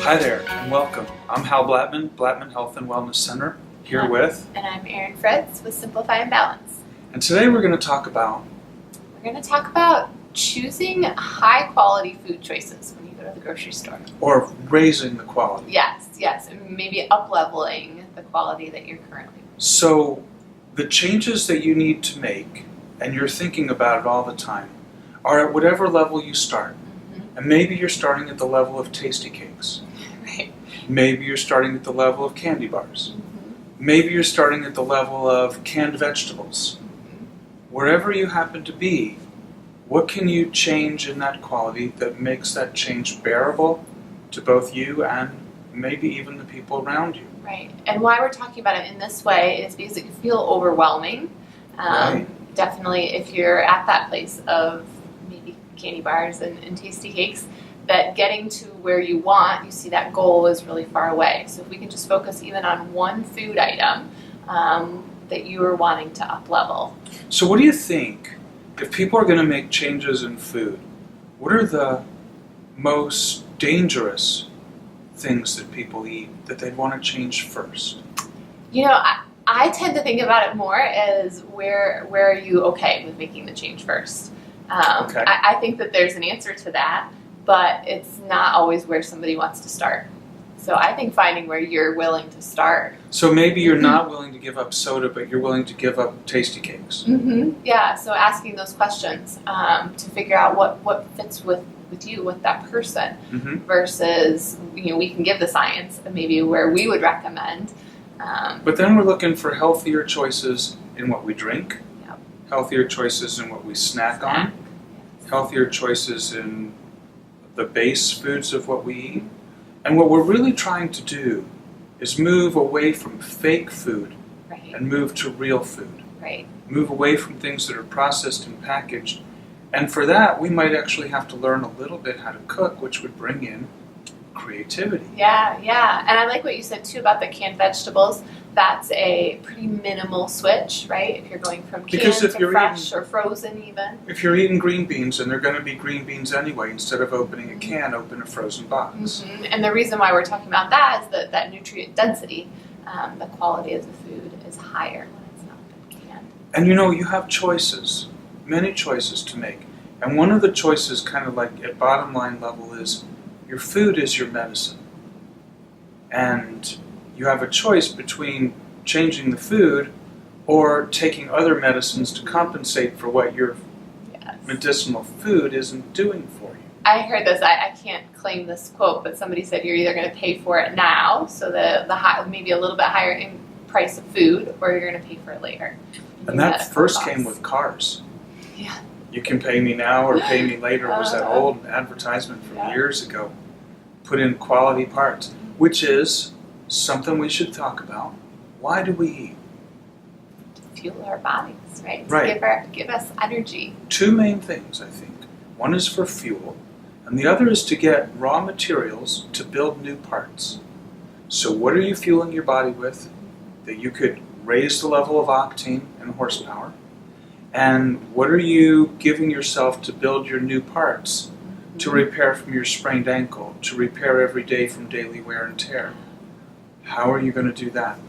Hi there and welcome. I'm Hal Blattman, Blattman Health and Wellness Center, here with... And I'm Erin Fritz with Simplify and Balance. And today we're going to talk about... choosing high quality food choices when you go to the grocery store. Or raising the quality. Yes, and maybe up-leveling the quality that you're currently. So the changes that you need to make, and you're thinking about it all the time, are at whatever level you start. And maybe you're starting at the level of tasty cakes. Right. Maybe you're starting at the level of candy bars. Maybe you're starting at the level of canned vegetables. Wherever you happen to be, what can you change in that quality that makes that change bearable to both you and maybe even the people around you? Right. And why we're talking about it in this way is because it can feel overwhelming. Right. Definitely if you're at that place of maybe candy bars and tasty cakes, that getting to where you see that goal is really far away. So if we can just focus even on one food item that you are wanting to up-level. So what do you think, if people are going to make changes in food, what are the most dangerous things that people eat that they'd want to change first? You know, I tend to think about it more as where are you okay with making the change first? Okay. I think that there's an answer to that, but it's not always where somebody wants to start. So I think finding where you're willing to start. So maybe you're not willing to give up soda, but you're willing to give up tasty cakes. Yeah, so asking those questions to figure out what fits with you, with that person, versus, we can give the science maybe where we would recommend. But then we're looking for healthier choices in what we drink, healthier choices in what we snack on, healthier choices in the base foods of what we eat. And what we're really trying to do is move away from fake food and move to real food. Right. Move away from things that are processed and packaged. And for that, we might actually have to learn a little bit how to cook, which would bring in creativity. Yeah. And I like what you said too about the canned vegetables. That's a pretty minimal switch, right? If you're going from canned to fresh or frozen even. If you're eating green beans, and they're going to be green beans anyway, instead of opening a can, open a frozen box. And the reason why we're talking about that is that nutrient density, the quality of the food is higher when it's not been canned. And you have choices, many choices to make. And one of the choices, kind of like at bottom line level, is your food is your medicine. And you have a choice between changing the food or taking other medicines to compensate for what your medicinal food isn't doing for you. I heard this, I can't claim this quote, but somebody said you're either going to pay for it now, so the high, maybe a little bit higher in price of food, or you're going to pay for it later. And that first came with cars. Yeah. You can pay me now or pay me later was that old advertisement from years ago. Put in quality parts, which is something we should talk about. Why do we eat? To fuel our bodies, right? Right. To give us energy. Two main things, I think. One is for fuel, and the other is to get raw materials to build new parts. So what are you fueling your body with that you could raise the level of octane and horsepower? And what are you giving yourself to build your new parts, to repair from your sprained ankle, to repair every day from daily wear and tear? How are you going to do that?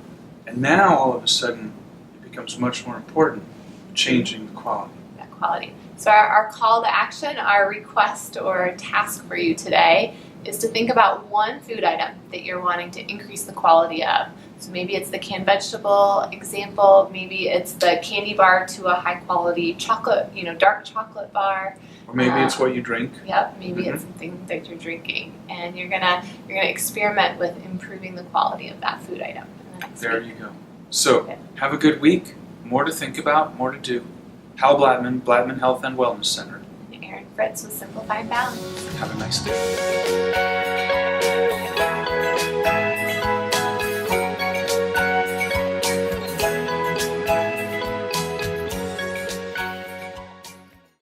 And now, all of a sudden, it becomes much more important, changing the quality. That quality. So our call to action, our request or task for you today is to think about one food item that you're wanting to increase the quality of. So maybe it's the canned vegetable example, maybe it's the candy bar to a high quality chocolate, dark chocolate bar. Or maybe it's what you drink. Yep, maybe it's something that you're drinking. And you're gonna experiment with improving the quality of that food item in the next week. There you go. So, have a good week. More to think about, more to do. Hal Blattman, Blattman Health and Wellness Center. Erin Fritz with Simplify and Balance. Have a nice day.